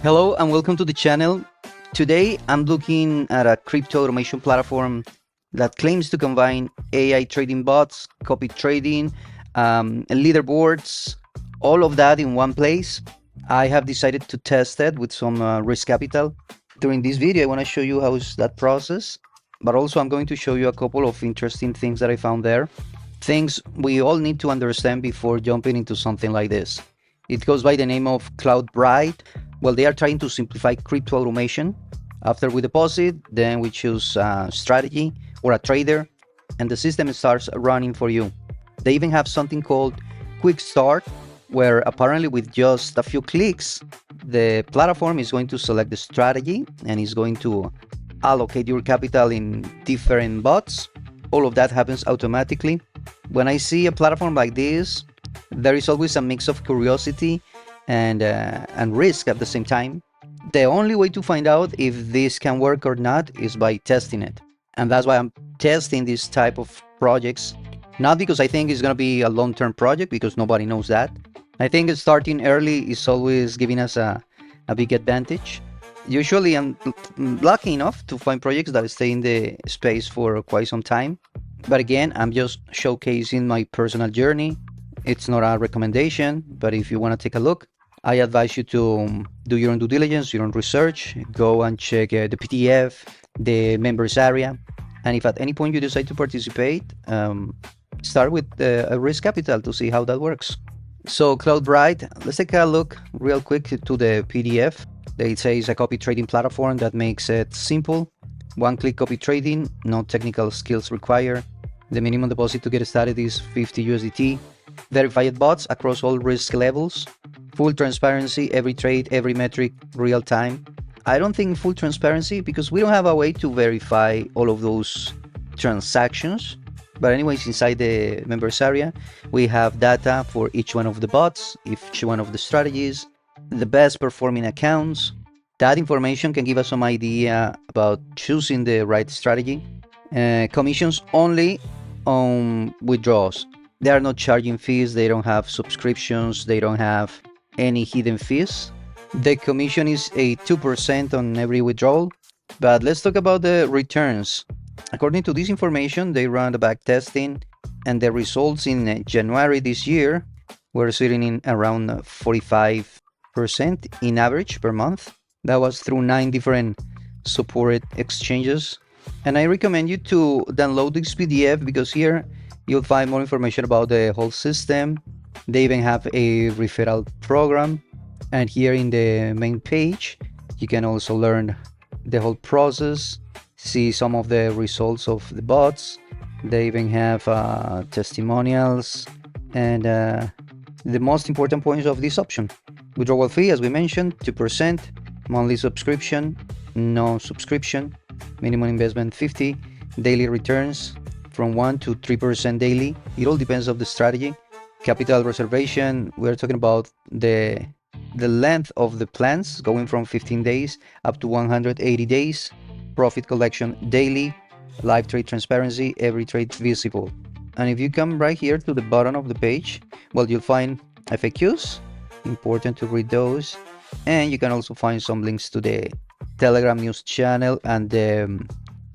Hello and welcome to the channel. Today I'm looking at a crypto automation platform that claims to combine AI trading bots, copy trading, leaderboards, all of that in one place. I have decided to test it with some risk capital. During this video, I want to show you how's that process, but also I'm going to show you a couple of interesting things that I found there. Things we all need to understand before jumping into something like this. It goes by the name of Cloudbright. Well, they are trying to simplify crypto automation. After we deposit, then we choose a strategy or a trader, and the system starts running for you. They even have something called Quick Start, where apparently with just a few clicks, the platform is going to select the strategy and is going to allocate your capital in different bots. All of that happens automatically. When I see a platform like this, there is always a mix of curiosity and risk at the same time. The only way to find out if this can work or not is by testing it. And that's why I'm testing this type of projects. Not because I think it's going to be a long-term project, because nobody knows that. I think starting early is always giving us a big advantage. Usually I'm lucky enough to find projects that stay in the space for quite some time. But again, I'm just showcasing my personal journey. It's not a recommendation, but if you want to take a look, I advise you to do your own due diligence, your own research, go and check the PDF, the members area. And if at any point you decide to participate, start with a risk capital to see how that works. So Cloudbright, let's take a look real quick to the PDF. It says a copy trading platform that makes it simple. One-click copy trading, no technical skills required. The minimum deposit to get started is 50 USDT. Verified bots across all risk levels. Full transparency, every trade, every metric, real time. I don't think full transparency because we don't have a way to verify all of those transactions. But anyways, inside the members area, we have data for each one of the bots, each one of the strategies, the best performing accounts. That information can give us some idea about choosing the right strategy. Commissions only on withdrawals. They are not charging fees, they don't have subscriptions, they don't have any hidden fees. The commission is a 2% on every withdrawal. But let's talk about the returns. According to this information, they ran the back testing, and the results in January this year were sitting in around 45% in average per month. That was through 9 different supported exchanges. And I recommend you to download this PDF because here you'll find more information about the whole system. They even have a referral program. And here in the main page, you can also learn the whole process, see some of the results of the bots. They even have testimonials and the most important points of this option. Withdrawal fee, as we mentioned, 2%. Monthly subscription, no subscription. Minimum investment 50. Daily returns from 1 to 3% daily. It all depends on the strategy. Capital reservation, we're talking about the length of the plans going from 15 days up to 180 days. Profit collection daily. Live trade transparency, every trade visible. And if you come right here to the bottom of the page, well, you'll find FAQs. Important to read those. And you can also find some links to the Telegram news channel and the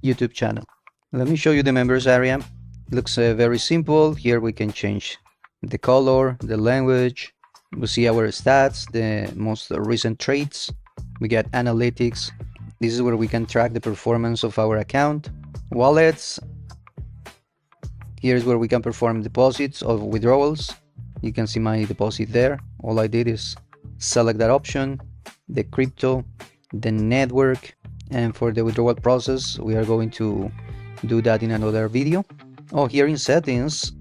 YouTube channel. Let me show you the members area. It looks very simple. Here we can change the color, the language. We see our stats, the most recent trades. We get analytics. This is where we can track the performance of our account. Wallets. Here's where we can perform deposits or withdrawals. You can see my deposit there. All I did is select that option, the crypto, the network, and for the withdrawal process we are going to do that in another video. Oh, here in settings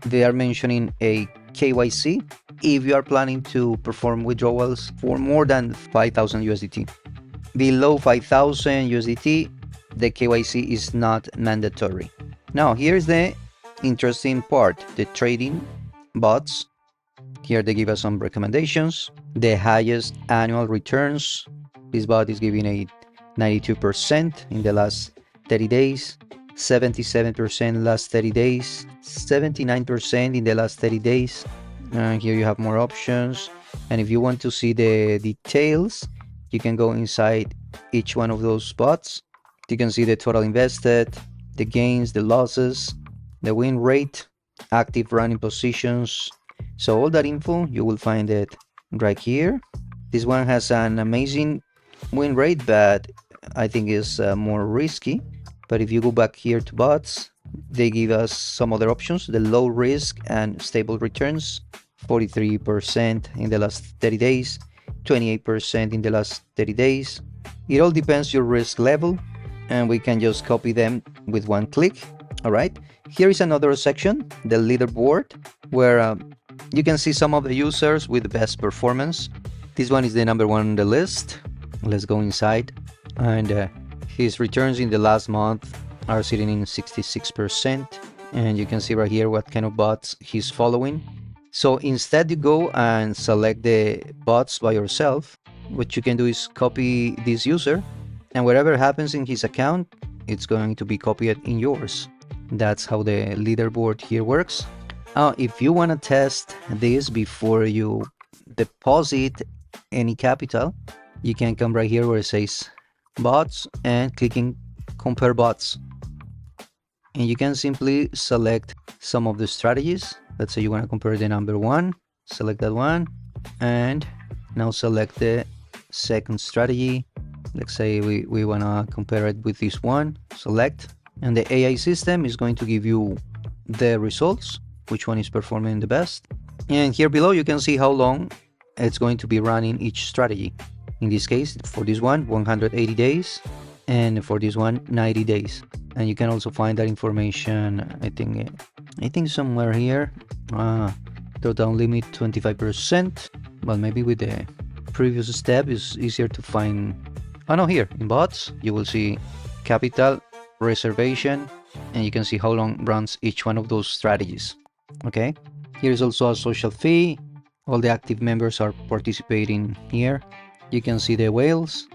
they are mentioning a KYC if you are planning to perform withdrawals for more than 5,000 USDT. Below 5,000 USDT, the KYC is not mandatory. Now here's the interesting part, the trading bots. Here they give us some recommendations. The highest annual returns. This bot is giving a 92% in the last 30 days, 77% last 30 days, 79% in the last 30 days. Here you have more options. And if you want to see the details, You can go inside each one of those bots. You can see the total invested, the gains, the losses, the win rate, active running positions. So all that info, you will find it right here. This one has an amazing win rate, but I think is more risky. But if you go back here to bots, they give us some other options, the low risk and stable returns, 43% in the last 30 days, 28% in the last 30 days. It all depends your risk level, and we can just copy them with one click. All right, here is another section, the leaderboard, where you can see some of the users with the best performance. This one is the number one on the list. Let's go inside, and his returns in the last month are sitting in 66%, and you can see right here what kind of bots he's following. So instead you go and select the bots by yourself. What you can do is copy this user, and whatever happens in his account, it's going to be copied in yours. That's how the leaderboard here works. If you want to test this before you deposit any capital, you can come right here where it says bots and clicking compare bots, and you can simply select some of the strategies. Let's say you want to compare the number one, select that one, and now select the second strategy. Let's say we want to compare it with this one, select, and the AI system is going to give you the results, which one is performing the best. And here below you can see how long it's going to be running each strategy. In this case, for this one, 180 days, and for this one, 90 days. And you can also find that information, I think somewhere here. Total limit 25%, but maybe with the previous step is easier to find. Oh no, here in bots you will see capital, reservation, and you can see how long runs each one of those strategies. Okay, here is also a social fee. All the active members are participating here. You can see the whales.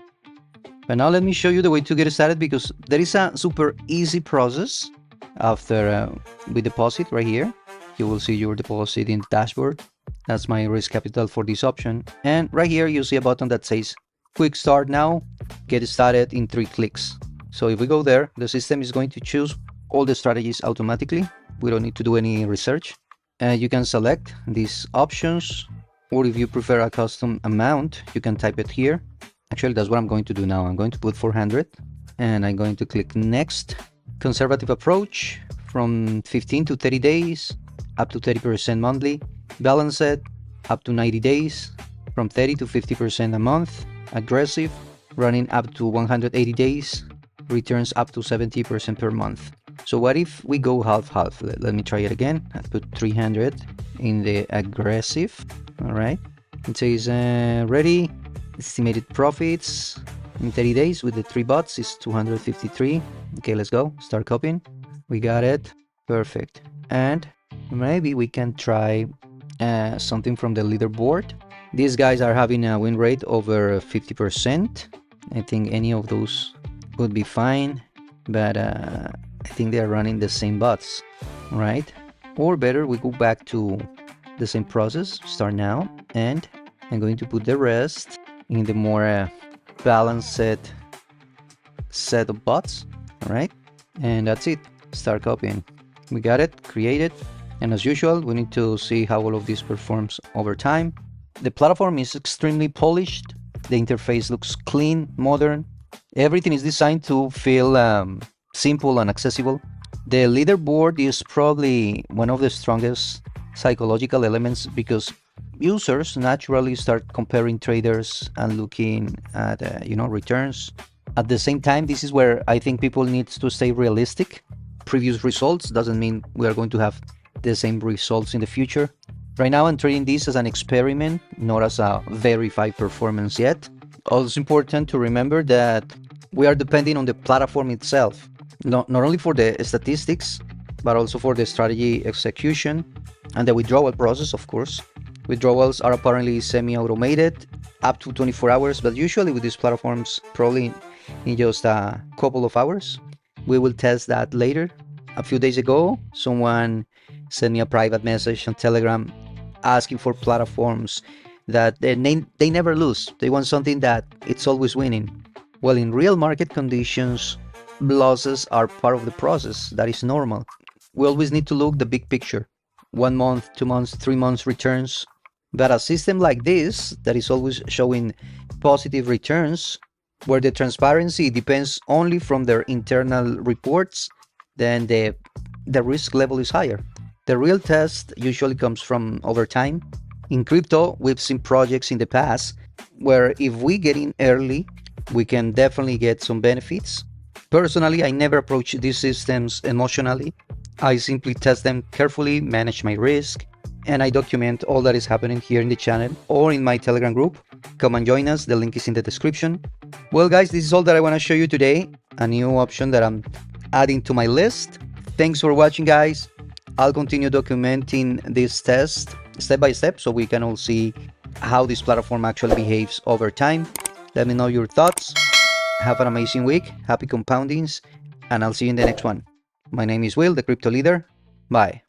But now let me show you the way to get started, because there is a super easy process. After we deposit right here, you will see your deposit in the dashboard. That's my risk capital for this option. And right here you see a button that says quick start now, get started in 3 clicks. So if we go there, the system is going to choose all the strategies automatically. We don't need to do any research. You can select these options, or if you prefer a custom amount, you can type it here. Actually, that's what I'm going to do now. I'm going to put 400, and I'm going to click next. Conservative approach from 15 to 30 days, up to 30% monthly. Balanced, up to 90 days, from 30 to 50% a month. Aggressive, running up to 180 days, returns up to 70% per month. So what if we go half-half? Let me try it again. I put 300 in the aggressive. All right. It says ready. Estimated profits in 30 days with the 3 bots is 253. Okay, let's go. Start copying. We got it. Perfect. And maybe we can try something from the leaderboard. These guys are having a win rate over 50%. I think any of those would be fine, but I think they are running the same bots, right? Or better, we go back to the same process, start now, and I'm going to put the rest in the more balanced set of bots. All right, and that's it. Start copying. We got it, created, and as usual, we need to see how all of this performs over time. The platform is extremely polished. The interface looks clean, modern. Everything is designed to feel simple and accessible. The leaderboard is probably one of the strongest psychological elements, because users naturally start comparing traders and looking at returns. At the same time, this is where I think people need to stay realistic. Previous results doesn't mean we are going to have the same results in the future. Right now I'm treating this as an experiment, not as a verified performance yet. Also important to remember that we are depending on the platform itself, not only for the statistics, but also for the strategy execution and the withdrawal process, of course. Withdrawals are apparently semi-automated, up to 24 hours, but usually with these platforms, probably in just a couple of hours. We will test that later. A few days ago, someone sent me a private message on Telegram asking for platforms that they never lose. They want something that it's always winning. Well, in real market conditions, losses are part of the process. That is normal. We always need to look the big picture. 1 month, 2 months, 3 months returns. But a system like this that is always showing positive returns, where the transparency depends only from their internal reports, then the risk level is higher. The real test usually comes from over time. In crypto, we've seen projects in the past where if we get in early, we can definitely get some benefits. Personally, I never approach these systems emotionally. I simply test them carefully, manage my risk, and I document all that is happening here in the channel or in my Telegram group. Come and join us, the link is in the description. Well guys, this is all that I want to show you today, a new option that I'm adding to my list. Thanks for watching guys. I'll continue documenting this test step by step so we can all see how this platform actually behaves over time. Let me know your thoughts. Have an amazing week, happy compoundings, and I'll see you in the next one. My name is Will, the Crypto Leader. Bye.